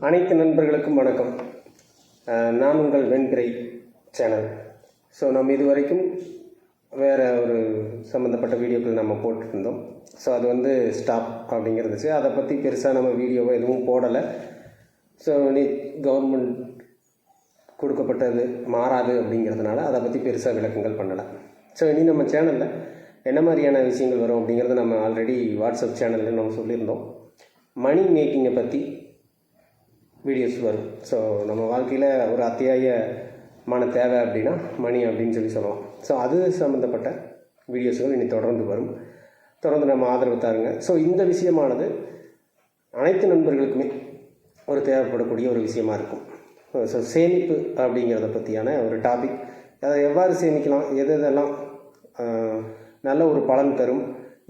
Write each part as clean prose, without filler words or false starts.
அனைத்து நண்பர்களுக்கும் வணக்கம். நான் உங்கள் வெண்கிரை சேனல். ஸோ நம்ம இது வரைக்கும் வேறு ஒரு சம்மந்தப்பட்ட வீடியோக்கள் நம்ம போட்டுருந்தோம். ஸோ அது வந்து ஸ்டாப் அப்படிங்கிறதுச்சு. அதை பற்றி பெருசாக நம்ம வீடியோவை எதுவும் போடலை. ஸோ நீ கவர்மெண்ட் கொடுக்கப்பட்டது மாறாது அப்படிங்கிறதுனால அதை பற்றி பெருசாக விளக்கங்கள் பண்ணலை. ஸோ இனி நம்ம சேனலில் என்ன மாதிரியான விஷயங்கள் வரும் அப்படிங்கிறத நம்ம ஆல்ரெடி வாட்ஸ்அப் சேனலில் நம்ம சொல்லியிருந்தோம். மணி மேக்கிங்கை பற்றி வீடியோஸ் வரும். ஸோ நம்ம வாழ்க்கையில் ஒரு அத்தியாயமான தேவை அப்படின்னா மணி அப்படின்னு சொல்லலாம். ஸோ அது சம்மந்தப்பட்ட வீடியோஸ்கள் இனி தொடர்ந்து வரும். தொடர்ந்து நம்ம ஆதரவு தாருங்க. ஸோ இந்த விஷயமானது அனைத்து நண்பர்களுக்குமே ஒரு தேவைப்படக்கூடிய ஒரு விஷயமா இருக்கும். ஸோ சேமிப்பு அப்படிங்கிறத பற்றியான ஒரு டாபிக், அதை எவ்வாறு சேமிக்கலாம், எதெல்லாம் நல்ல ஒரு பலன் தரும்,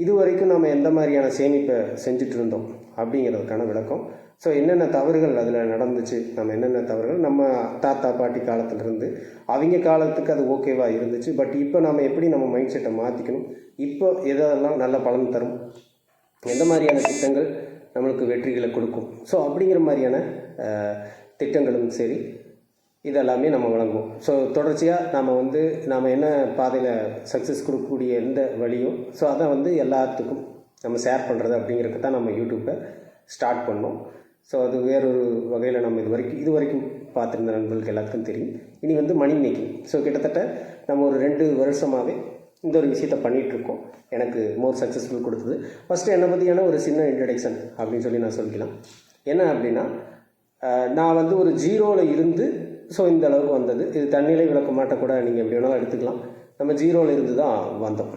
இது வரைக்கும் நம்ம எந்த மாதிரியான சேமிப்பை செஞ்சுட்டு இருந்தோம் அப்படிங்கிறதுக்கான விளக்கம். ஸோ என்னென்ன தவறுகள் அதில் நடந்துச்சு, நம்ம என்னென்ன தவறுகள் நம்ம தாத்தா பாட்டி காலத்திலிருந்து அவங்க காலத்துக்கு அது ஓகேவாக இருந்துச்சு, பட் இப்போ நம்ம எப்படி நம்ம மைண்ட் செட்டை மாற்றிக்கணும், இப்போ எதெல்லாம் நல்ல பலன் தரும், எந்த மாதிரியான திட்டங்கள் நம்மளுக்கு வெற்றிகளை கொடுக்கும், ஸோ அப்படிங்கிற மாதிரியான திட்டங்களும் சரி இதெல்லாமே நம்ம வழங்குவோம். ஸோ தொடர்ச்சியாக நாம் என்ன பாதையில் சக்ஸஸ் கொடுக்கக்கூடிய எந்த வழியோ ஸோ அதை எல்லாத்துக்கும் நம்ம ஷேர் பண்ணுறது அப்படிங்கிறதுக்கு தான் நம்ம யூடியூப்பை ஸ்டார்ட் பண்ணோம். ஸோ அது வேறொரு வகையில் நம்ம இது வரைக்கும் பார்த்துருந்த நண்பர்களுக்கு எல்லாத்துக்கும் தெரியும். இனி மணி மேக்கிங். ஸோ கிட்டத்தட்ட நம்ம ஒரு 2 வருஷமாகவே இந்த ஒரு விஷயத்தை பண்ணிகிட்ருக்கோம். எனக்கு மோர் சக்ஸஸ்ஃபுல் கொடுத்தது. ஃபஸ்ட்டு என்னை பற்றியான ஒரு சின்ன இன்ட்ரடக்ஷன் அப்படின்னு சொல்லி நான் சொல்லிக்கலாம். என்ன அப்படின்னா, நான் ஒரு 0ல் இருந்து ஸோ இந்த அளவுக்கு வந்தது. இது தண்ணியிலே விளக்க மாட்ட கூட நீங்கள் எப்படி வேணாலும் எடுத்துக்கலாம். நம்ம 0ல் இருந்து தான் வந்தோம்.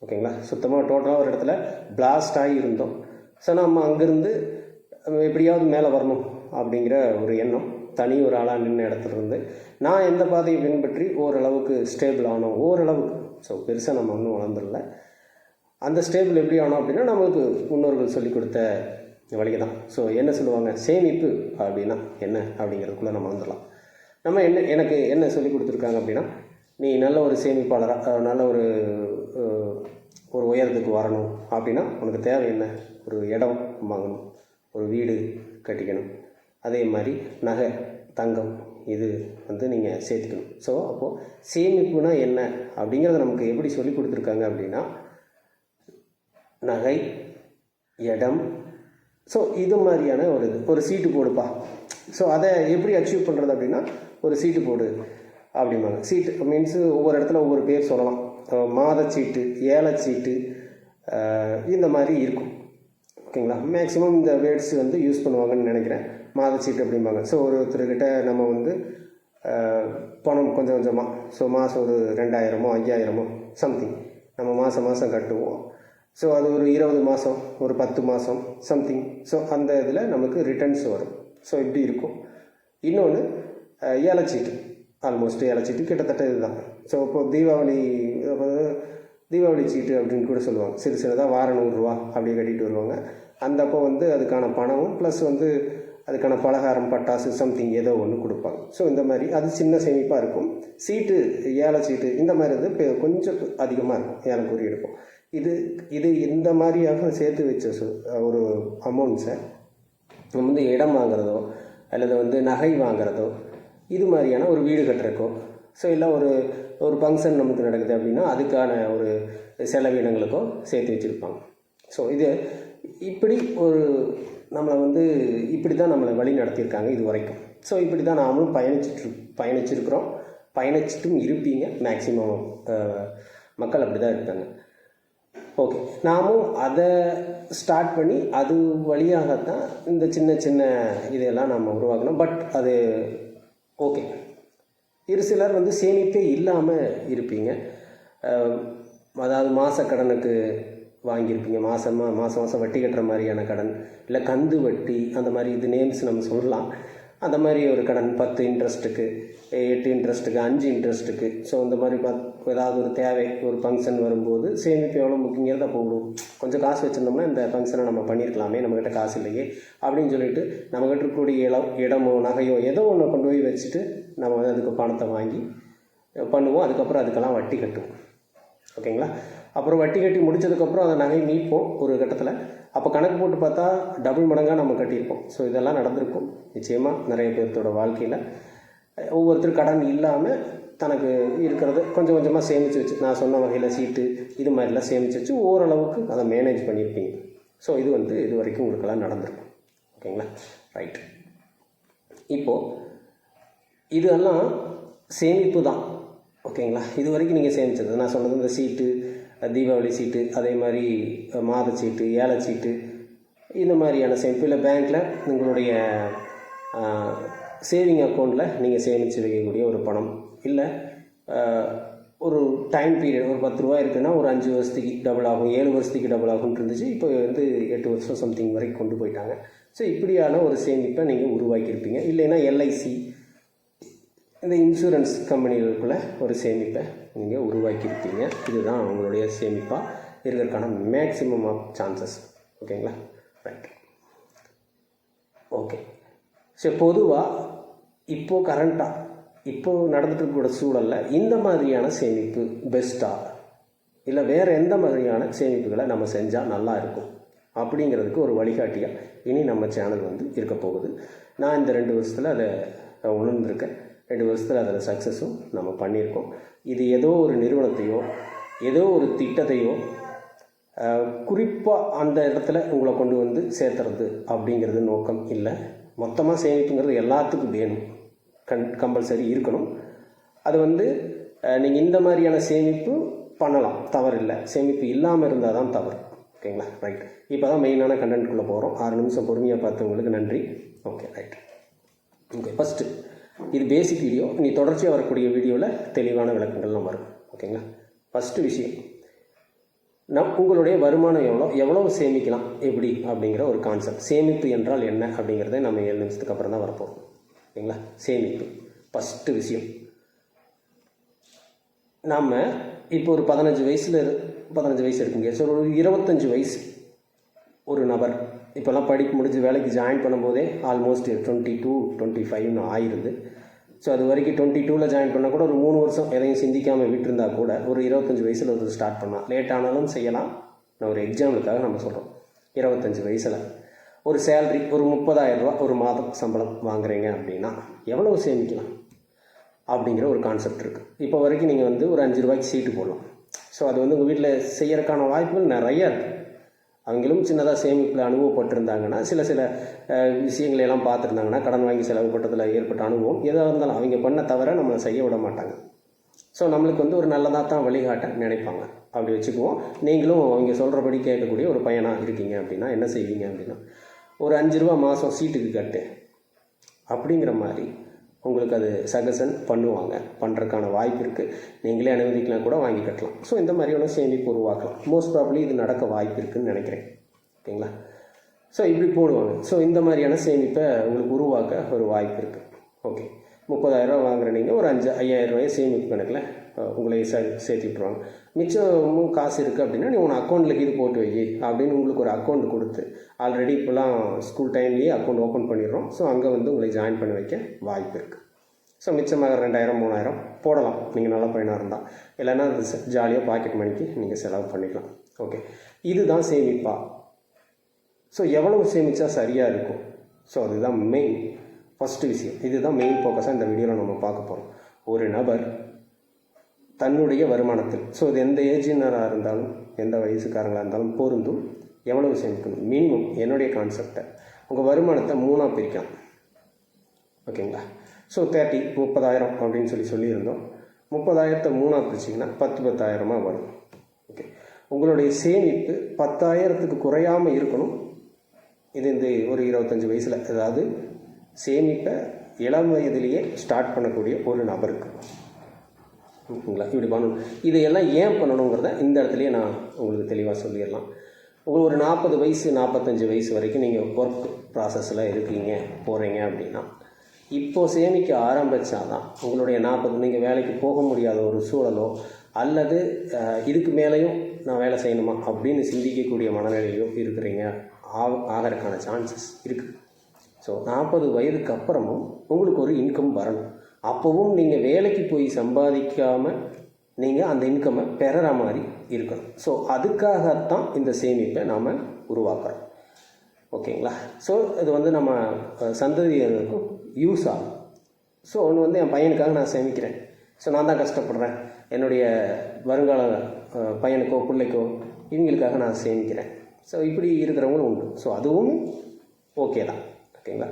ஓகேங்களா? சுத்தமாக டோட்டலாக ஒரு இடத்துல பிளாஸ்ட் ஆகி இருந்தோம். ஸோ நம்ம அங்கேருந்து எப்படியாவது மேலே வரணும் அப்படிங்கிற ஒரு எண்ணம் தனி ஒரு ஆளாக நின்ற இடத்துல இருந்து நான் எந்த பாதையை பின்பற்றி ஓரளவுக்கு ஸ்டேபிள் ஆனோம். ஓரளவுக்கு, ஸோ பெருசாக நம்ம ஒன்றும் வளர்ந்துடல. அந்த ஸ்டேபிள் எப்படி ஆனோம் அப்படின்னா, நம்மளுக்கு முன்னோர்கள் சொல்லிக் கொடுத்த வழியை தான். ஸோ என்ன சொல்லுவாங்க, சேமிப்பு அப்படின்னா என்ன அப்படிங்கிறதுக்குள்ளே நம்ம வந்துடலாம். நம்ம எனக்கு என்ன சொல்லி கொடுத்துருக்காங்க அப்படின்னா, நீ நல்ல ஒரு சேமிப்பாளராக நல்ல ஒரு உயரத்துக்கு வரணும் அப்படின்னா உனக்கு தேவை என்ன, ஒரு இடம் வாங்கணும், ஒரு வீடு கட்டிக்கணும், அதே மாதிரி நகை தங்கம் இது நீங்கள் சேர்த்துக்கணும். ஸோ அப்போது சேமிப்புனா என்ன அப்படிங்கிறத நமக்கு எப்படி சொல்லி கொடுத்துருக்காங்க அப்படின்னா, நகை, இடம், ஸோ இது மாதிரியான ஒரு சீட்டு போடுப்பா. ஸோ அதை எப்படி அச்சீவ் பண்ணுறது அப்படின்னா, ஒரு சீட்டு போடு அப்படிம்பாங்க. சீட்டு மீன்ஸு ஒவ்வொரு இடத்துல ஒவ்வொரு பேர் சொல்லலாம். மாதச்சீட்டு, ஏலச்சீட்டு, இந்த மாதிரி இருக்கும். ஓகேங்களா? மேக்ஸிமம் இந்த வேர்ட்ஸ் யூஸ் பண்ணுவாங்கன்னு நினைக்கிறேன். மாதச்சீட்டு அப்படிம்பாங்க. ஸோ ஒருத்தர்கிட்ட நம்ம பணம் கொஞ்சம் கொஞ்சமாக, ஸோ மாதம் ஒரு 2000மோ 5000மோ சம்திங் நம்ம மாதம் கட்டுவோம். ஸோ அது ஒரு 20 மாதம், ஒரு 10 மாதம் சம்திங். ஸோ அந்த இதில் நமக்கு ரிட்டர்ன்ஸ் வரும். ஸோ இப்படி இருக்கும். இன்னொன்று ஏலச்சீட்டு. ஆல்மோஸ்ட் ஏலச்சீட்டு கிட்டத்தட்ட இதுதான். ஸோ இப்போது தீபாவளி சீட்டு அப்படின்னு கூட சொல்லுவாங்க. சின்னதாக வாரம் 100 ரூபா அப்படியே கட்டிகிட்டு வருவாங்க. அந்த அப்போ அதுக்கான பணமும் ப்ளஸ் அதுக்கான பலகாரம், பட்டாசு சம்திங் ஏதோ ஒன்று கொடுப்பாங்க. ஸோ இந்த மாதிரி அது சின்ன சேமிப்பாக இருக்கும். சீட்டு, ஏலச்சீட்டு இந்த மாதிரி கொஞ்சம் அதிகமாக இருக்கும், ஏலக்குறி இருக்கும். இது இந்த மாதிரியாக சேர்த்து வச்ச ஒரு அமௌண்ட்ஸை நம்ம இடம் வாங்குறதோ அல்லது நகை வாங்குறதோ, இது மாதிரியான ஒரு வீடு கட்டுறக்கோ, ஸோ இல்லை ஒரு ஃபங்க்ஷன் நமக்கு நடக்குது அப்படின்னா அதுக்கான ஒரு செலவினங்களுக்கோ சேர்த்து வச்சுருப்பாங்க. ஸோ இது இப்படி நம்மளை இப்படி தான் நம்மளை வழி நடத்தியிருக்காங்க இது வரைக்கும். ஸோ இப்படி தான் நாமளும் பயணிச்சிருக்கிறோம், பயணிச்சிட்டும் இருப்பீங்க. மேக்சிமம் மக்கள் அப்படி தான் இருக்காங்க. ஓகே, நாமும் அதை ஸ்டார்ட் பண்ணி அது வழியாகத்தான் இந்த சின்ன சின்ன இதெல்லாம் நம்ம உருவாக்கணும். பட் அது ஓகே. இரு சிலர் சேமிப்பே இல்லாமல் இருப்பீங்க. அதாவது மாதக்கடனுக்கு வாங்கியிருப்பீங்க, மாதம் வட்டி கட்டுற மாதிரியான கடன், இல்லை கந்து வட்டி, அந்த மாதிரி இது நேம்ஸ் நம்ம சொல்லலாம். அந்த மாதிரி ஒரு கடன் 10 இன்ட்ரெஸ்ட்டுக்கு, 8 இன்ட்ரெஸ்ட்டுக்கு, 5 இன்ட்ரெஸ்ட்டுக்கு. ஸோ இந்த மாதிரி ஏதாவது ஒரு தேவை, ஒரு ஃபங்க்ஷன் வரும்போது சேமிப்பு எவ்வளோ முக்கியங்கிறத போடும். கொஞ்சம் காசு வச்சுருந்தோம்னா இந்த ஃபங்க்ஷனை நம்ம பண்ணியிருக்கலாமே, நம்மக்கிட்ட காசு இல்லையே அப்படின்னு சொல்லிட்டு நம்மக்கிட்ட இருக்கக்கூடிய இடமோ நகையோ ஏதோ ஒன்று கொண்டு போய் வச்சுட்டு நம்ம அதுக்கு பணத்தை வாங்கி பண்ணுவோம். அதுக்கப்புறம் அதுக்கெல்லாம் வட்டி கட்டுவோம். ஓகேங்களா? அப்புறம் வட்டி கட்டி முடித்ததுக்கப்புறம் அந்த நகை மீட்போம் ஒரு கட்டத்தில். அப்போ கணக்கு போட்டு பார்த்தா டபுள் மடங்காக நம்ம கட்டியிருப்போம். ஸோ இதெல்லாம் நடந்திருக்கும் நிச்சயமாக நிறைய பேர்த்தோட வாழ்க்கையில். ஒவ்வொருத்தரும் கடன் இல்லாமல் தனக்கு இருக்கிறத கொஞ்சம் கொஞ்சமாக சேமித்து வச்சு, நான் சொன்ன வகையில் சீட்டு இது மாதிரிலாம் சேமித்து வச்சு ஓரளவுக்கு அதை மேனேஜ் பண்ணியிருப்பீங்க. ஸோ இது வரைக்கும் உங்களுக்கெல்லாம் நடந்திருக்கும். ஓகேங்களா, ரைட். இப்போது இதெல்லாம் சேமிப்பு தான். ஓகேங்களா, இது வரைக்கும் நீங்கள் சேமித்தது நான் சொன்னது இந்த சீட்டு, தீபாவளி சீட்டு, அதே மாதிரி மாத சீட்டு, ஏழை சீட்டு, இந்த மாதிரியான சேமிப்பு. இல்லை பேங்க்கில் உங்களுடைய சேவிங் அக்கௌண்ட்டில் நீங்கள் சேமித்து வைக்கக்கூடிய ஒரு பணம், இல்லை ஒரு டைம் பீரியட் ஒரு 10 ரூபா இருக்குன்னா ஒரு 5 வருஷத்துக்கு டபுள் ஆகும், 7 வருஷத்துக்கு டபுள் ஆகும்னு இருந்துச்சு. இப்போ 8 வருஷம் சம்திங் வரைக்கும் கொண்டு போயிட்டாங்க. ஸோ இப்படியான ஒரு சேமிப்பை நீங்கள் உருவாக்கியிருப்பீங்க. இல்லைன்னா எல்ஐசி, இந்த இன்சூரன்ஸ் கம்பெனிகளுக்குள்ளே ஒரு சேமிப்பை நீங்கள் உருவாக்கியிருப்பீங்க. இதுதான் உங்களுடைய சேமிப்பாக இருக்கிறதுக்கான மேக்ஸிமம் ஆஃப் சான்சஸ். ஓகேங்களா, ரைட். ஓகே, ஸோ பொதுவாக இப்போது கரண்ட்டாக இப்போது நடந்துட்டு இருக்கிற சூழலில் இந்த மாதிரியான சேமிப்பு பெஸ்ட்டாக, இல்லை வேறு எந்த மாதிரியான சேமிப்புகளை நம்ம செஞ்சால் நல்லா இருக்கும் அப்படிங்கிறதுக்கு ஒரு வழிகாட்டியாக இனி நம்ம சேனல் இருக்க போகுது. நான் இந்த 2 வருஷத்தில் அதை உணர்ந்திருக்கேன். 2 வருஷத்தில் அதில் சக்ஸஸும் நம்ம பண்ணியிருக்கோம். இது ஏதோ ஒரு நிறுவனத்தையோ ஏதோ ஒரு திட்டத்தையோ குறிப்பாக அந்த இடத்துல உங்களை கொண்டு சேர்த்துறது அப்படிங்கிறது நோக்கம் இல்லை. மொத்தமாக சேமிப்புங்கிறது எல்லாத்துக்கும் வேணும், கம்பல்சரி இருக்கணும். அது நீங்கள் இந்த மாதிரியான சேமிப்பு பண்ணலாம், தவறில்லை. சேமிப்பு இல்லாமல் இருந்தால் தான் தவறு. ஓகேங்களா, ரைட். இப்போ தான் மெயினான கண்டென்ட்குள்ளே போகிறோம். 6 நிமிஷம் பொறுமையாக பார்த்தவங்களுக்கு நன்றி. Okay, right. ஓகே, ஃபஸ்ட்டு இது பேசிக் வீடியோ. நீ தொடர்ச்சியாக வரக்கூடிய வீடியோவில் தெளிவான விளக்கங்கள்லாம் வரும். ஓகேங்களா, ஃபஸ்ட்டு விஷயம், உங்களுடைய வருமானம் எவ்வளோ சேமிக்கலாம் எப்படி அப்படிங்கிற ஒரு கான்செப்ட். சேமிப்பு என்றால் என்ன அப்படிங்கிறத நம்ம 7 நிமிஷத்துக்கு அப்புறம் தான் வரப்போகிறோம். ஓகேங்களா, சேமிப்பு ஃபஸ்ட்டு விஷயம். நாம் இப்போ ஒரு 15 வயசு இருக்க முடியாது. ஸோ ஒரு 25 வயசு ஒரு நபர் இப்போல்லாம் படிப்பு முடிஞ்சு வேலைக்கு ஜாயின் பண்ணும்போதே ஆல்மோஸ்ட் 22, 25 ஆயிடுது. ஸோ அது வரைக்கும் 22ல் ஜாயின் பண்ணால் கூட ஒரு 3 வருஷம் எதையும் சிந்திக்காமல் விட்டுருந்தா கூட ஒரு 25 வயசில் ஒரு ஸ்டார்ட் பண்ணலாம். லேட் ஆனாலும் செய்யலாம். நான் ஒரு எக்ஸாம்பிளுக்காக நம்ம சொல்கிறோம். 25 வயசில் ஒரு சேல்ரி ஒரு 30,000 ரூபா ஒரு மாதம் சம்பளம் வாங்குறீங்க அப்படின்னா எவ்வளவு சேமிக்கலாம் அப்படிங்கிற ஒரு கான்செப்ட் இருக்குது. இப்போ வரைக்கும் நீங்கள் ஒரு 5 ரூபாய்க்கு சீட்டு போடலாம். ஸோ அது உங்கள் வீட்டில் செய்யறதுக்கான வாய்ப்புகள் நிறையா இருக்குது. அவங்களும் சின்னதாக சேமிப்பில் அனுபவப்பட்டிருந்தாங்கன்னா, சில விஷயங்களையெல்லாம் பார்த்துருந்தாங்கன்னா, கடன் வாங்கி செலவு பட்டதில் ஏற்பட்ட அனுபவம் எதாக இருந்தாலும் அவங்க பண்ண தவிர நம்மளை செய்ய விட மாட்டாங்க. ஸோ நம்மளுக்கு ஒரு நல்லதாக தான் வழிகாட்ட நினைப்பாங்க. அப்படி வச்சுக்குவோம். நீங்களும் அவங்க சொல்கிறபடி கேட்கக்கூடிய ஒரு பையனாக இருக்கீங்க அப்படின்னா என்ன செய்வீங்க அப்படின்னா, ஒரு 5 ரூபா மாதம் சீட்டுக்கு கட்டு அப்படிங்கிற மாதிரி உங்களுக்கு அது சஜஷன் பண்ணுறதுக்கான வாய்ப்பு இருக்குது. நீங்களே அனுமதிக்கலாம், கூட வாங்கி கட்டலாம். ஸோ இந்த மாதிரியான சேமிப்பு உருவாக்கலாம். மோஸ்ட் ப்ராபப்ளி இது நடக்க வாய்ப்பு இருக்குதுன்னு நினைக்கிறேன். ஓகேங்களா, ஸோ இப்படி போடுவாங்க. ஸோ இந்த மாதிரியான சேமிப்பை உங்களுக்கு உருவாக்க ஒரு வாய்ப்பு இருக்குது. ஓகே, 30,000 ரூபா வாங்குற நீங்கள் ஒரு 5,000 ரூபாய் சேமிப்பு கணக்கில் உங்களையே சேர்த்து விட்ருவாங்க. மிச்சமும் காசு இருக்குது அப்படின்னா நீ உன் அக்கௌண்ட்டில் இது போட்டு வை அப்படின்னு உங்களுக்கு ஒரு அக்கௌண்ட் கொடுத்து, ஆல்ரெடி இப்போலாம் ஸ்கூல் டைம்லேயே அக்கௌண்ட் ஓப்பன் பண்ணிடுறோம். ஸோ அங்கே உங்களை ஜாயின் பண்ணி வைக்க வாய்ப்பு இருக்குது. ஸோ மிச்சமாக 2,000, 3,000 போடலாம் நீங்கள் நல்ல பையனாக இருந்தால். இல்லைன்னா அது ஜாலியாக பாக்கெட் மணிக்கு நீங்கள் செலவு பண்ணிக்கலாம். ஓகே, இதுதான் சேமிப்பா. ஸோ எவ்வளவு சேமித்தா சரியாக இருக்கும்? ஸோ அதுதான் மெயின் ஃபஸ்ட்டு விஷயம். இதுதான் மெயின் ஃபோக்கஸாக இந்த வீடியோவில் நம்ம பார்க்க போகிறோம். ஒரு நபர் தன்னுடைய வருமானத்தில், ஸோ இது எந்த ஏஜினராக இருந்தாலும் எந்த வயசுக்காரங்களாக இருந்தாலும் பொருந்தும், எவ்வளவு சேமிக்கணும் மினிமம். என்னுடைய கான்செப்டை உங்கள் வருமானத்தை 3ஆக பிரிக்கலாம். ஓகேங்களா, ஸோ 30,000 அப்படின்னு சொல்லியிருந்தோம். 30,000 3ஆக பிரிச்சிங்கன்னா 10,000 வரும். ஓகே, உங்களுடைய சேமிப்பு 10,000க்கு குறையாமல் இருக்கணும். இது ஒரு 25 வயசில், அதாவது சேமிப்பை இளம் வயதிலேயே ஸ்டார்ட் பண்ணக்கூடிய ஒரு நபருக்கு. ஓகேங்களா, இப்படி பண்ணணும். இதையெல்லாம் ஏன் பண்ணணுங்கிறத இந்த இடத்துலையே நான் உங்களுக்கு தெளிவாக சொல்லிடலாம். உங்களுக்கு ஒரு 40 வயசு 45 வயசு வரைக்கும் நீங்கள் ஒர்க் ப்ராசஸில் போகிறீங்க அப்படின்னா இப்போது சேமிக்க ஆரம்பித்தாதான் உங்களுடைய 40 நீங்கள் வேலைக்கு போக முடியாத ஒரு சூழலோ அல்லது இதுக்கு மேலேயும் நான் வேலை செய்யணுமா அப்படின்னு சிந்திக்கக்கூடிய மனநிலையிலோ இருக்கிறீங்க ஆகிறதுக்கான சான்சஸ் இருக்குது. ஸோ 40 வயதுக்கு அப்புறமும் உங்களுக்கு ஒரு இன்கம் வரணும். அப்போவும் நீங்கள் வேலைக்கு போய் சம்பாதிக்காமல் நீங்கள் அந்த இன்கம்மை பெறுற மாதிரி இருக்கணும். ஸோ அதுக்காகத்தான் இந்த சேமிப்பை நாம் உருவாக்குறோம். ஓகேங்களா? ஸோ இது வந்து நம்ம சந்ததியினருக்கும் யூஸ் ஆகும். ஸோ ஒன்று வந்து என் பையனுக்காக நான் சேமிக்கிறேன். ஸோ நான் தான் கஷ்டப்படுறேன், என்னுடைய வருங்கால பையனுக்கோ பிள்ளைக்கோ இவங்களுக்காக நான் சேமிக்கிறேன். ஸோ இப்படி இருக்கிறவங்களும் உண்டு. ஸோ அதுவும் ஓகே தான். ஓகேங்களா?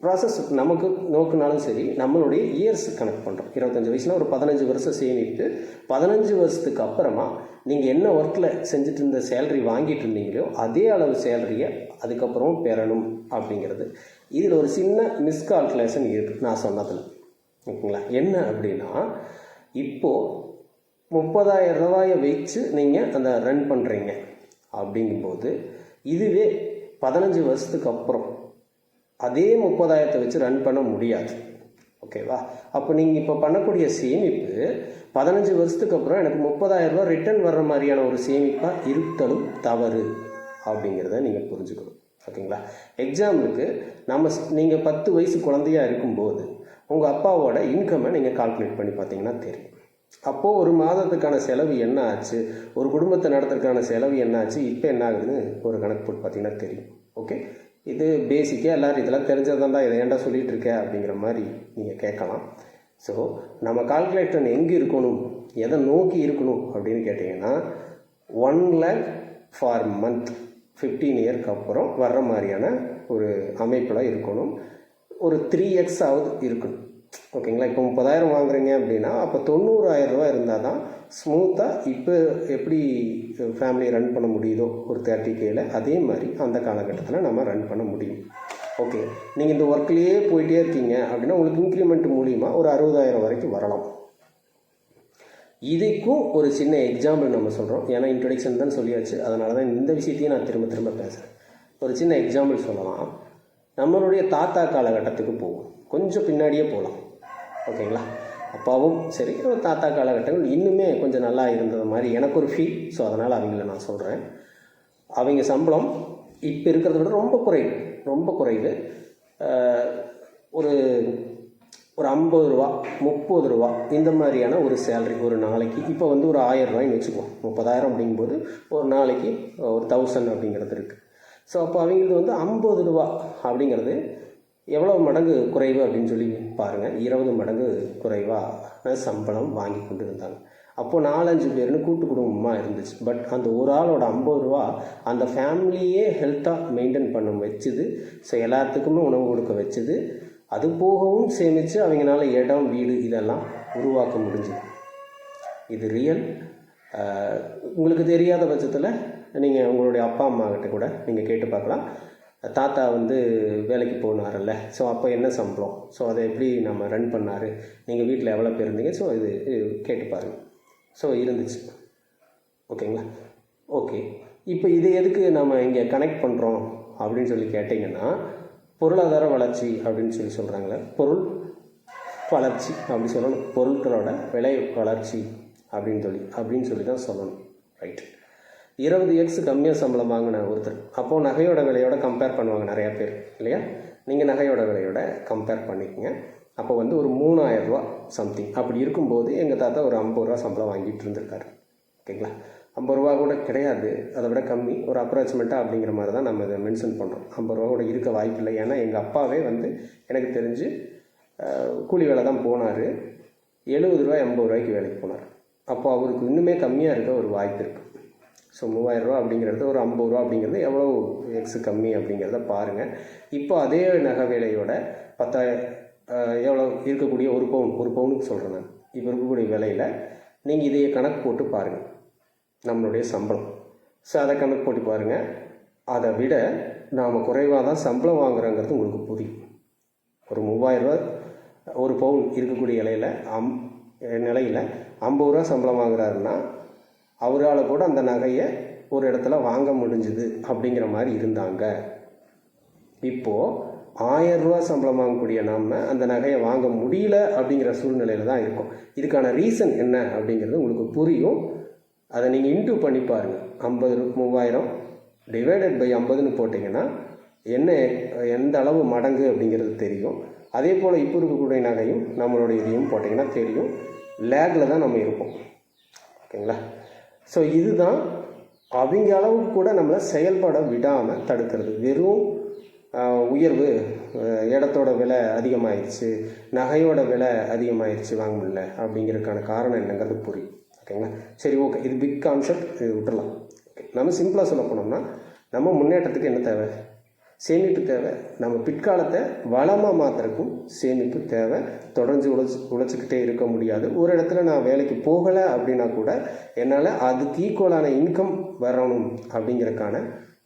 ப்ராசஸ் நமக்கு நோக்குனாலும் சரி, நம்மளுடைய இயர்ஸ் கனெக்ட் பண்ணுறோம். 25 வயசுனா ஒரு 15 வருஷம் சேமித்து 15 வருஷத்துக்கு அப்புறமா நீங்கள் என்ன ஒர்க்கில் செஞ்சுட்டு இருந்த சேலரி வாங்கிட்டு இருந்தீங்களோ அதே அளவு சேலரியை அதுக்கப்புறம் பெறணும் அப்படிங்கிறது. இதில் ஒரு சின்ன மிஸ்கால்குலேஷன் இருக்குது நான் சொன்னதில். ஓகேங்களா? என்ன அப்படின்னா, இப்போது 30,000 ரூபாயை வச்சு நீங்கள் அந்த ரன் பண்ணுறீங்க அப்படிங்கும்போது, இதுவே 15 வருஷத்துக்கு அப்புறம் அதே 30,000 வச்சு ரன் பண்ண முடியாது. ஓகேவா? அப்போ நீங்கள் இப்போ பண்ணக்கூடிய சேமிப்பு 15 வருஷத்துக்கு அப்புறம் எனக்கு 30,000 ரூபா ரிட்டர்ன் வர்ற மாதிரியான ஒரு சேமிப்பாக இருத்தலும் தவறு அப்படிங்கிறத நீங்கள் புரிஞ்சுக்கணும். ஓகேங்களா? எக்ஸாம்பிளுக்கு நீங்கள் 10 வயசு குழந்தையாக இருக்கும்போது உங்கள் அப்பாவோட இன்கம்மை நீங்கள் கால்குலேட் பண்ணி பார்த்தீங்கன்னா தெரியும். அப்போது ஒரு மாதத்துக்கான செலவு என்ன ஆச்சு, ஒரு குடும்பத்தை நடத்துறதுக்கான செலவு என்ன ஆச்சு, இப்போ என்ன ஆகுதுன்னு ஒரு கணக்கு போட்டு பார்த்தீங்கன்னா தெரியும். ஓகே, இது பேசிக்காக எல்லோரும் இதெல்லாம் தெரிஞ்சதாண்டா, இதை ஏன்டா சொல்லிகிட்டு இருக்க அப்படிங்கிற மாதிரி நீங்கள் கேட்கலாம். ஸோ நம்ம கால்குலேஷன் எங்கே இருக்கணும், எதை நோக்கி இருக்கணும் அப்படின்னு கேட்டிங்கன்னா 1 lakh ஃபார் மந்த் 15 இயர்க்கு அப்புறம் வர்ற மாதிரியான ஒரு அமைப்பில் இருக்கணும். ஒரு 3x ஆகுது இருக்கணும். ஓகேங்களா? இப்போ 30,000 வாங்குறீங்க அப்படின்னா அப்போ 90,000 ரூபா இருந்தால் தான் ஸ்மூத்தாக இப்போ எப்படி ஃபேமிலி ரன் பண்ண முடியுதோ ஒரு 30Kல, அதே மாதிரி அந்த காலகட்டத்தில் நம்ம ரன் பண்ண முடியும். ஓகே, நீங்கள் இந்த ஒர்க்லேயே போயிட்டே இருக்கீங்க அப்படின்னா உங்களுக்கு இன்க்ரிமெண்ட் மூலிமா ஒரு 60,000 வரைக்கும் வரலாம். இதுக்கும் ஒரு சின்ன எக்ஸாம்பிள் நம்ம சொல்கிறோம். ஏன்னா இன்ட்ரொடக்ஷன் தான் சொல்லியாச்சு, அதனால தான் இந்த விஷயத்தையும் நான் திரும்ப திரும்ப பேசுகிறேன். ஒரு சின்ன எக்ஸாம்பிள் சொல்லலாம். நம்மளுடைய தாத்தா காலகட்டத்துக்கு போவோம், கொஞ்சம் பின்னாடியே போகலாம். ஓகேங்களா? அப்பாவும் சரி, தாத்தா காலகட்டங்கள் இன்னுமே கொஞ்சம் நல்லா இருந்தது மாதிரி எனக்கு ஒரு ஃபீல். ஸோ அதனால் அவங்கள நான் சொல்கிறேன். அவங்க சம்பளம் இப்போ இருக்கிறத விட ரொம்ப குறைவு, ரொம்ப குறைவு. ஒரு ஒரு 50 ரூபா 30 ரூபா இந்த மாதிரியான ஒரு சேலரி ஒரு நாளைக்கு. இப்போ வந்து ஒரு 1000 ரூபாய்ன்னு வச்சுக்குவோம். 30,000 அப்படிங்கும்போது ஒரு நாளைக்கு ஒரு 1000 அப்படிங்கிறது இருக்குது. ஸோ அப்போ அவங்களுக்கு வந்து 50 ரூபா அப்படிங்கிறது எவ்வளோ மடங்கு குறைவு அப்படின்னு சொல்லி பாருங்கள். 20 மடங்கு குறைவாக சம்பளம் வாங்கி கொண்டு இருந்தாங்க. அப்போது 4-5 பேர்னு கூட்டு குடும்பமாக இருந்துச்சு. பட் அந்த ஒரு ஆளோட 50 ரூபா அந்த ஃபேமிலியே ஹெல்த்தாக மெயின்டைன் பண்ண வச்சுது. ஸோ எல்லாத்துக்குமே உணவு கொடுக்க வச்சுது. அது போகவும் சேமித்து அவங்களால இடம் வீடு இதெல்லாம் உருவாக்க முடிஞ்சுது. இது ரியல். உங்களுக்கு தெரியாத பட்சத்தில் நீங்கள் உங்களுடைய அப்பா அம்மா கிட்ட கூட நீங்கள் கேட்டு பார்க்கலாம். தாத்தா வந்து வேலைக்கு போனார்ல, ஸோ அப்போ என்ன சம்பளம், ஸோ அதை எப்படி நம்ம ரன் பண்ணார், நீங்கள் வீட்டில் எவ்வளோ பேர் இருந்தீங்க, ஸோ இது கேட்டு பாருங்கள். ஸோ இருந்துச்சு. ஓகேங்களா? ஓகே, இப்போ இது எதுக்கு நம்ம இங்கே கனெக்ட் பண்ணுறோம் அப்படின்னு சொல்லி கேட்டிங்கன்னா, பொருளாதார வளர்ச்சி அப்படின்னு சொல்லி சொல்கிறாங்களே, பொருள் வளர்ச்சி அப்படி சொல்லணும். பொருட்களோட விலை வளர்ச்சி அப்படின்னு சொல்லி தான் சொல்லணும். ரைட். 20x கம்மியாக சம்பளம் வாங்கின ஒருத்தர், அப்போது நகையோட விலையோட கம்பேர் பண்ணுவாங்க நிறையா பேர் இல்லையா? நீங்கள் நகையோட விலையோட கம்பேர் பண்ணிக்கங்க. அப்போ வந்து ஒரு 3,000 ரூபா சம்திங் அப்படி இருக்கும்போது எங்கள் தாத்தா ஒரு 50 ரூபா சம்பளம் வாங்கிட்டு இருந்திருக்காரு. ஓகேங்களா? 50 ரூபா கூட கிடையாது, அதை விட கம்மி, ஒரு அப்ராக்சிமேட்டாக அப்படிங்கிற மாதிரி தான் நம்ம இதை மென்ஷன் பண்ணுறோம். 50 ரூபா கூட இருக்க வாய்ப்பில்லை. ஏன்னா எங்கள் அப்பாவே வந்து எனக்கு தெரிஞ்சு கூலி வேலை தான் போனார். 70 ரூபா 80 ரூபாய்க்கு வேலைக்கு போனார். அப்போ அவருக்கு இன்னுமே கம்மியாக இருக்க ஒரு வாய்ப்பு இருக்குது. ஸோ 3,000 ரூபா அப்படிங்கிறது ஒரு 50 ரூபா அப்படிங்கிறது எவ்வளோ எக்ஸு கம்மி அப்படிங்கிறத பாருங்கள். இப்போ அதே நகை வேலையோட 10,000 எவ்வளோ இருக்கக்கூடிய ஒரு பவுனுக்கு சொல்கிறேன் நான். இப்போ இருக்கக்கூடிய விலையில் நீங்கள் இதையே கணக்கு போட்டு பாருங்கள், நம்மளுடைய சம்பளம். ஸோ அதை கணக்கு போட்டு பாருங்கள். அதை விட நாம் குறைவாக தான் சம்பளம் வாங்குறோங்கிறது உங்களுக்கு புரியும். ஒரு 3,000 ரூபா ஒரு பவுன் இருக்கக்கூடிய நிலையில் 50 ரூபா சம்பளம் வாங்குறாருன்னா அவரால் கூட அந்த நகையை ஒரு இடத்துல வாங்க முடிஞ்சுது அப்படிங்கிற மாதிரி இருந்தாங்க. இப்போது 1000 ரூபா சம்பளம் வாங்கக்கூடிய நாம் அந்த நகையை வாங்க முடியல அப்படிங்கிற சூழ்நிலையில் தான் இருக்கும். இதுக்கான ரீசன் என்ன அப்படிங்கிறது உங்களுக்கு புரியும். அதை நீங்கள் இன்டூ பண்ணி பாருங்கள். 30,000 டிவைடட் பை 50ன்னு போட்டிங்கன்னா என்ன எந்த அளவு மடங்கு அப்படிங்கிறது தெரியும். அதே போல் இப்போ இருக்கக்கூடிய நகையும் நம்மளுடைய இதையும் போட்டிங்கன்னா தெரியும். லேக்கில் தான் நம்ம இருப்போம். ஓகேங்களா? ஸோ இதுதான் அவங்க அளவுக்கு கூட நம்மளை செயல்பட விடாமல் தடுக்கிறது. வெறும் உயர்வு, இடத்தோட விலை அதிகமாகிடுச்சு, நகையோட விலை அதிகமாகிடுச்சு, வாங்க முடியல அப்படிங்கிறதுக்கான காரணம் என்னங்கிறது புரியும். ஓகேங்களா? சரி, ஓகே, இது பிக் கான்செப்ட், இது விட்டுடலாம். ஓகே, நம்ம சிம்பிளாக சொல்ல போனோம்னா நம்ம முன்னேற்றத்துக்கு என்ன தேவை? சேமிப்பு தேவை. நம்ம பிற்காலத்தை வளமாக மாற்றுறதுக்கும் சேமிப்பு தேவை. தொடர்ந்து உழைச்சிக்கிட்டே இருக்க முடியாது. ஒரு இடத்துல நான் வேலைக்கு போகலை அப்படின்னா கூட என்னால் அதுக்கு ஈக்குவலான இன்கம் வரணும் அப்படிங்கிறதுக்கான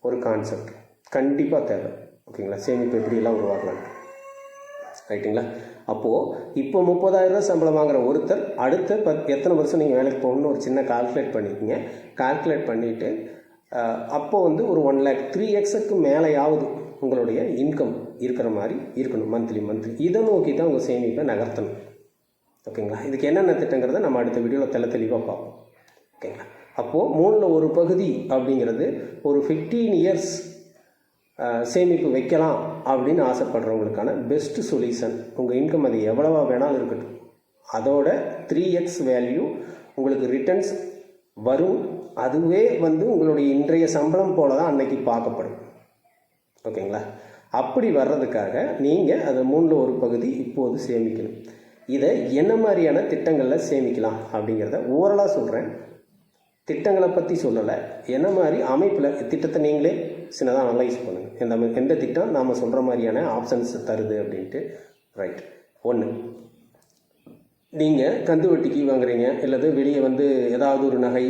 ஒரு கான்செப்ட் கண்டிப்பாக தேவை. ஓகேங்களா? சேமிப்பு எப்படியெல்லாம் உருவாக்கலாம், ரைட்டுங்களா? அப்போது இப்போ 30,000 ரூபா சம்பளம் வாங்குகிற ஒருத்தர் அடுத்த எத்தனை வருஷம் நீங்கள் வேலைக்கு போகணுன்னு ஒரு சின்ன கால்குலேட் பண்ணிக்கோங்க. கால்குலேட் பண்ணிவிட்டு அப்போது வந்து ஒரு 1 lakh 3x மேலேயாவது உங்களுடைய இன்கம் இருக்கிற மாதிரி இருக்கணும், மந்த்லி. இதை நோக்கி தான் உங்கள் சேமிப்பை நகர்த்தணும். ஓகேங்களா? இதுக்கு என்னென்ன திட்டங்கிறத நம்ம அடுத்த வீடியோவில் தெளிவாக பார்ப்போம். ஓகேங்களா? அப்போது 1/3 பகுதி அப்படிங்கிறது ஒரு 15 years சேமிப்பு வைக்கலாம் அப்படின்னு ஆசைப்படுறவங்களுக்கான பெஸ்ட்டு சொல்யூஷன். உங்கள் இன்கம் அது எவ்வளவா வேணாலும் இருக்கட்டும், அதோட 3x வேல்யூ உங்களுக்கு ரிட்டர்ன்ஸ் வரும். அதுவே வந்து உங்களுடைய இன்றைய சம்பளம் போல தான் அன்னைக்கு பார்க்கப்படும். ஓகேங்களா? அப்படி வர்றதுக்காக நீங்கள் அதை 1/3 பகுதி இப்போது சேமிக்கணும். இதை என்ன மாதிரியான திட்டங்களில் சேமிக்கலாம் அப்படிங்கிறத ஓரலாக சொல்கிறேன். திட்டங்களை பற்றி சொல்லலை, என்ன மாதிரி அமைப்பில் திட்டத்தை நீங்களே சின்னதாக அனலைஸ் பண்ணுங்கள். எந்த திட்டம் நாம் சொல்கிற மாதிரியான ஆப்ஷன்ஸ் தருது அப்படின்ட்டு. ரைட். 1, நீங்கள் கந்து வட்டிக்கு வாங்குறீங்க, இல்லது வெளியே வந்து ஏதாவது ஒரு நகை,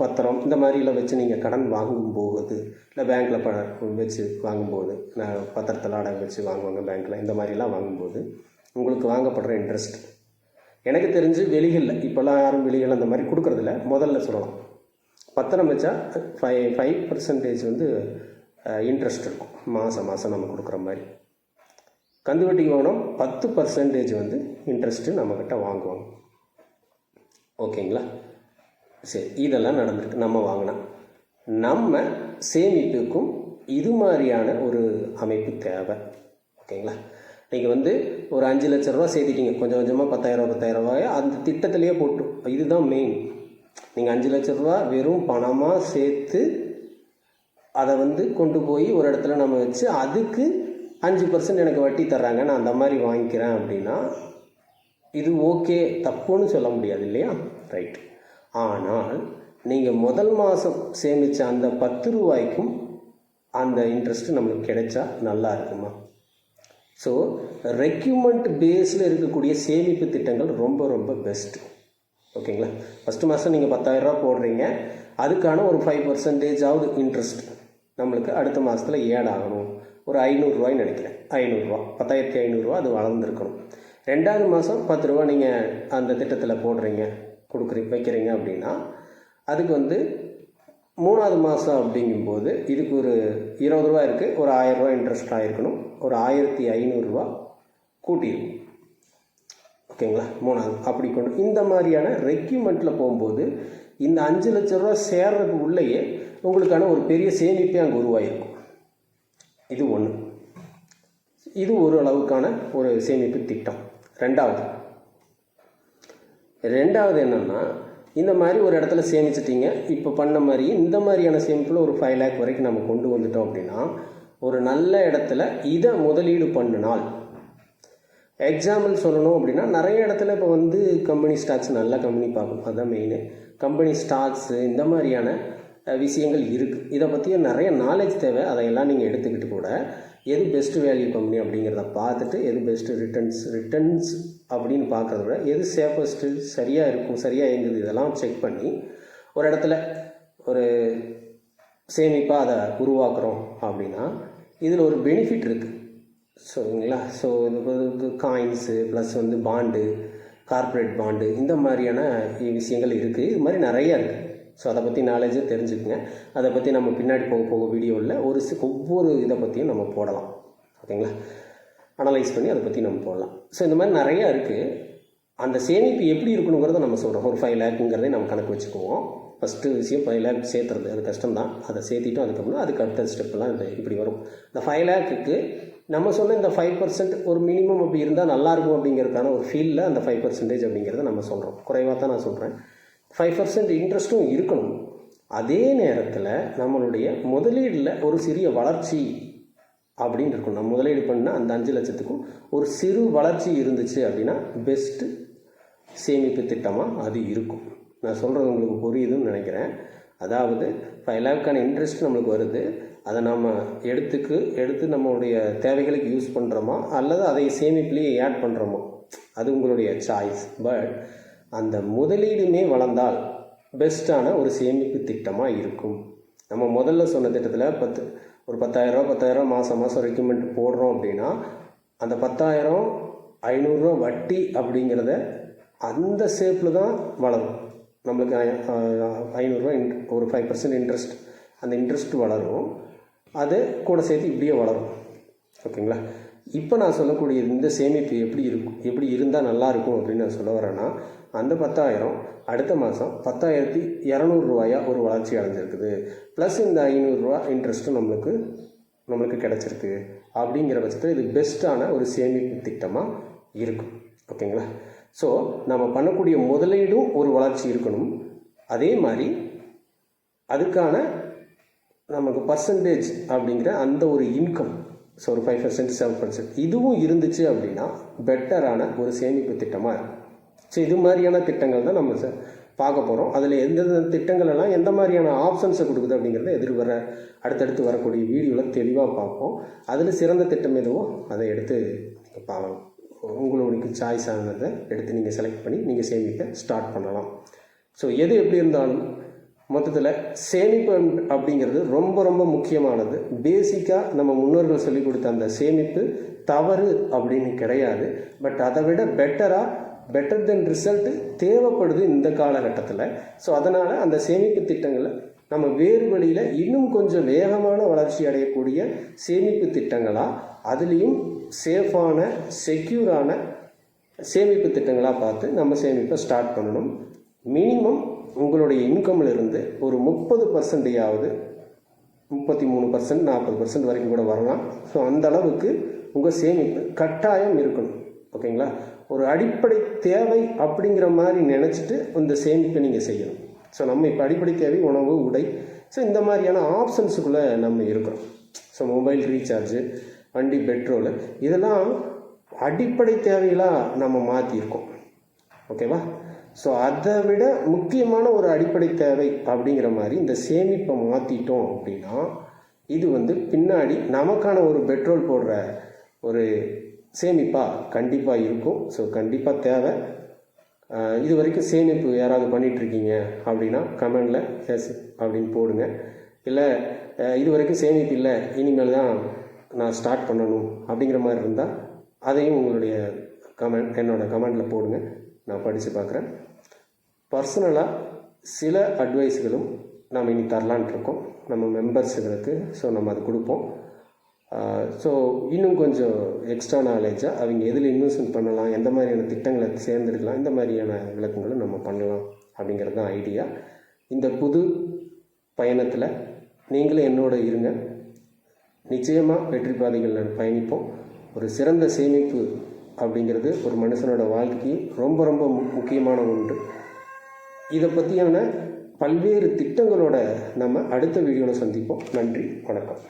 பத்திரம் இந்த மாதிரிலாம் வச்சு நீங்கள் கடன் வாங்கும்போது, இல்லை பேங்க்கில் வச்சு வாங்கும்போது, பத்திரத்தில் அடகு வச்சு வாங்குவாங்க பேங்க்கில், இந்த மாதிரிலாம் வாங்கும்போது உங்களுக்கு வாங்கப்படுற இன்ட்ரெஸ்ட் எனக்கு தெரிஞ்சு வெளிகளில் இப்போல்லாம் யாரும் வெளிகள் அந்த மாதிரி கொடுக்குறதில்ல. முதல்ல சொல்லலாம், பத்திரம் வச்சா 5% வந்து இன்ட்ரெஸ்ட் இருக்கும் மாதம் நம்ம கொடுக்குற மாதிரி. கந்து வட்டிக்கு வாங்கினோம் 10% வந்து இன்ட்ரெஸ்ட்டு நம்மக்கிட்ட வாங்குவாங்க. ஓகேங்களா? சரி, இதெல்லாம் நடந்திருக்கு. நம்ம வாங்கினா நம்ம சேமிப்புக்கும் இது மாதிரியான ஒரு அமைப்பு தேவை. ஓகேங்களா? நீங்கள் வந்து ஒரு 5 லட்ச ரூபா சேர்த்திட்டீங்க, கொஞ்சம் கொஞ்சமாக 10,000 ரூபாய் அந்த திட்டத்திலேயே போட்டு. இதுதான் மெயின். நீங்கள் 5 லட்ச ரூபா வெறும் பணமாக சேர்த்து அதை வந்து கொண்டு போய் ஒரு இடத்துல நம்ம வச்சு அதுக்கு 5% எனக்கு வட்டி தர்றாங்க, நான் அந்த மாதிரி வாங்கிக்கிறேன் அப்படின்னா இது ஓகே, தப்புன்னு சொல்ல முடியாது இல்லையா? ரைட். ஆனால் நீங்கள் முதல் மாதம் சேமித்த அந்த 10 ரூபாய்க்கும் அந்த இன்ட்ரெஸ்ட்டு நம்மளுக்கு கிடைச்சா நல்லா இருக்குமா? ஸோ ரெக்யூமெண்ட் பேஸில் இருக்கக்கூடிய சேமிப்பு திட்டங்கள் ரொம்ப ரொம்ப பெஸ்ட்டு. ஓகேங்களா? ஃபஸ்ட்டு மாதம் நீங்கள் 10,000 ரூபா போடுறீங்க, அதுக்கான ஒரு 5% இன்ட்ரெஸ்ட் நம்மளுக்கு அடுத்த மாதத்தில் ஏட் ஆகணும். ஒரு 500 ரூபாய்ன்னு நினைக்கிறேன், 500 ரூபா, 10,500 ரூபா அது வளர்ந்துருக்கணும். 2வது மாதம் 10 ரூபா நீங்கள் அந்த திட்டத்தில் போடுறீங்க, வைக்கிறீங்க அப்படின்னா அதுக்கு வந்து 3வது மாதம் அப்படிங்கும்போது இதுக்கு ஒரு 20 ரூபா இருக்குது, ஒரு 1000 ரூபா இன்ட்ரெஸ்ட் ஆகிருக்கணும், ஒரு 1500 ரூபா கூட்டியிருக்கும். ஓகேங்களா? 3வது அப்படி கொண்டு இந்த மாதிரியான ரெக்யூமெண்ட்டில் போகும்போது இந்த 5 லட்ச ரூபா சேர்றதுக்கு உள்ளேயே உங்களுக்கான ஒரு பெரிய சேமிப்பே அங்கே உருவாகிருக்கும். இது 1. இது ஒரு அளவுக்கான ஒரு சேமிப்பு திட்டம். 2வது என்னென்னா, இந்த மாதிரி ஒரு இடத்துல சேமிச்சிட்டிங்க, இப்போ பண்ண மாதிரி இந்த மாதிரியான சேமிப்பில் ஒரு 5 lakh வரைக்கும் நம்ம கொண்டு வந்துட்டோம் அப்படின்னா ஒரு நல்ல இடத்துல இதை முதலீடு பண்ணினால், எக்ஸாம்பிள் சொல்லணும் அப்படின்னா நிறைய இடத்துல இப்போ வந்து கம்பெனி ஸ்டாக்ஸ், நல்ல கம்பெனி பார்க்கணும், அதுதான் மெயின். கம்பெனி ஸ்டாக்ஸு இந்த மாதிரியான விஷயங்கள் இருக்குது. இதை பற்றியும் நிறைய நாலேஜ் தேவை. அதையெல்லாம் நீங்கள் எடுத்துக்கிட்டு கூட எது பெஸ்ட்டு வேல்யூ கம்பெனி அப்படிங்கிறத பார்த்துட்டு எது பெஸ்ட்டு ரிட்டர்ன்ஸ் அப்படின்னு பார்க்குறத விட எது சேஃபஸ்ட்டு, சரியாக இருக்கும், சரியாக இயங்குது, இதெல்லாம் செக் பண்ணி ஒரு இடத்துல ஒரு சேமிப்பாக அதை உருவாக்குறோம் அப்படின்னா இதில் ஒரு பெனிஃபிட் இருக்குது. சரிங்களா? ஸோ இது காயின்ஸு ப்ளஸ் வந்து பாண்டு, கார்ப்பரேட் பாண்டு, இந்த மாதிரியான விஷயங்கள் இருக்குது. இது மாதிரி நிறையா இருக்குது. ஸோ அதை பற்றி நாலேஜை தெரிஞ்சுக்குங்க. அதை பற்றி நம்ம பின்னாடி போக வீடியோவில் ஒவ்வொரு இதை பற்றியும் நம்ம போடலாம். ஓகேங்களா? அனலைஸ் பண்ணி அதை பற்றி நம்ம போடலாம். ஸோ இந்த மாதிரி நிறையா இருக்குது. அந்த சேமிப்பு எப்படி இருக்கணுங்கிறத நம்ம சொல்கிறோம். ஒரு 5 lakhங்கிறதே நம்ம கணக்கு வச்சுக்குவோம். ஃபஸ்ட்டு விஷயம் 5 lakh சேர்த்துறது, அது கஷ்டம்தான். அதை சேர்த்திட்டோம், அதுக்கப்புறம் அதுக்கு அடுத்த ஸ்டெப்லாம் இப்படி வரும். இந்த 5 lakhக்கு நம்ம சொன்ன இந்த 5% ஒரு மினிமம் அப்படி இருந்தால் நல்லாயிருக்கும் அப்படிங்கிறதுக்கான ஒரு ஃபீலில் அந்த 5% அப்படிங்கிறத நம்ம சொல்கிறோம். குறைவாக தான் நான் சொல்கிறேன். 5% இன்ட்ரெஸ்ட்டும் இருக்கணும். அதே நேரத்தில் நம்மளுடைய முதலீடில் ஒரு சிறிய வளர்ச்சி அப்படின்னு இருக்கும். நம்ம முதலீடு பண்ணால் அந்த 5 லட்சத்துக்கும் ஒரு சிறு வளர்ச்சி இருந்துச்சு அப்படின்னா பெஸ்ட்டு சேமிப்பு திட்டமாக அது இருக்கும். நான் சொல்கிறது உங்களுக்கு புரியுதுன்னு நினைக்கிறேன். அதாவது 5 லேக்கான இன்ட்ரெஸ்ட் நம்மளுக்கு வருது, அதை நம்ம எடுத்து நம்மளுடைய தேவைகளுக்கு யூஸ் பண்ணுறோமா அல்லது அதை சேமிப்புலேயே ஆட் பண்ணுறோமா, அது உங்களுடைய சாய்ஸ். பட் அந்த முதலீடுமே வளர்ந்தால் பெஸ்ட்டான ஒரு சேமிப்பு திட்டமாக இருக்கும். நம்ம முதல்ல சொன்ன திட்டத்தில் ஒரு 10,000 மாதம் ரெக்கமெண்ட் போடுறோம் அப்படின்னா அந்த 10,000 500 வட்டி அப்படிங்கிறத அந்த ஷேப்பில் தான் வளரும். நம்மளுக்கு 500 ஒரு 5% இன்ட்ரெஸ்ட், அந்த இன்ட்ரெஸ்ட் வளரும், அது கூட சேர்த்து இப்படியே வளரும். ஓகேங்களா? இப்போ நான் சொல்லக்கூடிய இந்த சேமிப்பு எப்படி இருந்தால் நல்லாயிருக்கும் அப்படின்னு நான் சொல்ல வரேன்னா, அந்த 10,000 அடுத்த மாதம் 10,200 ரூபாயா ஒரு வளர்ச்சி அடைஞ்சிருக்குது, ப்ளஸ் இந்த 500 ரூபா இன்ட்ரெஸ்ட்டும் நம்மளுக்கு கிடச்சிருக்கு. அப்படிங்கிற பட்சத்தில் இது பெஸ்ட்டான ஒரு சேமிப்பு திட்டமாக இருக்கும். ஓகேங்களா? ஸோ நம்ம பண்ணக்கூடிய முதலீடும் ஒரு வளர்ச்சி இருக்கணும், அதே மாதிரி அதுக்கான நமக்கு பர்சன்டேஜ் அப்படிங்கிற அந்த ஒரு இன்கம், ஸோ ஒரு 5% 7% இதுவும் இருந்துச்சு அப்படின்னா பெட்டரான ஒரு சேமிப்பு திட்டமாக இருக்கும். ஸோ இது மாதிரியான திட்டங்கள் தான் நம்ம பார்க்க போகிறோம். அதில் எந்தெந்த திட்டங்கள் எல்லாம் எந்த மாதிரியான ஆப்ஷன்ஸை கொடுக்குது அப்படிங்கிறத அடுத்தடுத்து வரக்கூடிய வீடியோவில் தெளிவாக பார்ப்போம். அதில் சிறந்த திட்டம் எதுவோ அதை எடுத்து பார்க்கலாம். உங்களுக்கு சாய்ஸ் ஆனதை எடுத்து நீங்கள் செலக்ட் பண்ணி நீங்கள் சேமிப்பை ஸ்டார்ட் பண்ணலாம். ஸோ எது எப்படி இருந்தாலும் மொத்தத்தில் சேமிப்பு அப்படிங்கிறது ரொம்ப ரொம்ப முக்கியமானது. பேசிக்காக நம்ம முன்னோர்கள் சொல்லிக் கொடுத்த அந்த சேமிப்பு தவறு அப்படின்னு கிடையாது. பட் அதை விட பெட்டர் தென் ரிசல்ட் தேவைப்படுது இந்த காலகட்டத்தில். ஸோ அதனால் அந்த சேமிப்பு திட்டங்களை நம்ம வேறு வழியில் இன்னும் கொஞ்சம் வேகமான வளர்ச்சி அடையக்கூடிய சேமிப்பு திட்டங்களாக, அதுலேயும் சேஃபான செக்யூரான சேமிப்பு திட்டங்களாக பார்த்து நம்ம சேமிப்பை ஸ்டார்ட் பண்ணணும். மினிமம் உங்களுடைய இன்கம்மில் இருந்து ஒரு 30%, 33%, 40% வரைக்கும் கூட வரலாம். ஸோ அந்த அளவுக்கு உங்கள் சேமிப்பு கட்டாயம் இருக்கணும். ஓகேங்களா? ஒரு அடிப்படை தேவை அப்படிங்கிற மாதிரி நினச்சிட்டு இந்த சேமிப்பை நீங்கள் செய்யணும். ஸோ நம்ம இப்போ அடிப்படை தேவை உணவு, உடை, ஸோ இந்த மாதிரியான ஆப்ஷன்ஸுக்குள்ளே நம்ம இருக்கிறோம். ஸோ மொபைல் ரீசார்ஜு, வண்டி பெட்ரோலு, இதெல்லாம் அடிப்படை தேவைகளாக நம்ம மாற்றிருக்கோம். ஓகேவா? ஸோ அதை விட முக்கியமான ஒரு அடிப்படை தேவை அப்படிங்கிற மாதிரி இந்த சேமிப்பை மாற்றிட்டோம் அப்படின்னா இது பின்னாடி நமக்கான ஒரு பெட்ரோல் போடுற ஒரு சேமிப்பாக கண்டிப்பாக இருக்கும். ஸோ கண்டிப்பாக தேவை. இது வரைக்கும் சேமிப்பு யாராவது பண்ணிகிட்ருக்கீங்க அப்படின்னா கமெண்டில் எஸ் அப்படின்னு போடுங்க. இல்லை இது வரைக்கும் சேமிப்பு இல்லை, இனிமேல் தான் நான் ஸ்டார்ட் பண்ணணும் அப்படிங்கிற மாதிரி இருந்தால் அதையும் உங்களுடைய என்னோடய கமெண்டில் போடுங்க, நான் படித்து பார்க்குறேன். பர்சனலாக சில அட்வைஸ்களும் நம்ம இனி தரலான்ட்ருக்கோம் நம்ம மெம்பர்ஸுகளுக்கு. ஸோ நம்ம அது கொடுப்போம். ஸோ இன்னும் கொஞ்சம் எக்ஸ்ட்ரா நாலேஜாக அவங்க எதில் இன்வெஸ்ட்மெண்ட் பண்ணலாம், எந்த மாதிரியான திட்டங்களை சேர்ந்துருக்கலாம், இந்த மாதிரியான விளக்கங்களும் நம்ம பண்ணலாம் அப்படிங்கிறது தான் ஐடியா. இந்த புது பயணத்தில் நீங்களும் என்னோட இருங்க. நிச்சயமாக வெற்றி பாதைகள் பயணிப்போம். ஒரு சிறந்த சேமிப்பு அப்படிங்கிறது ஒரு மனுஷனோட வாழ்க்கைக்கு ரொம்ப ரொம்ப முக்கியமான ஒன்று. இதை பற்றியான பல்வேறு திட்டங்களோட நம்ம அடுத்த வீடியோவில் சந்திப்போம். நன்றி, வணக்கம்.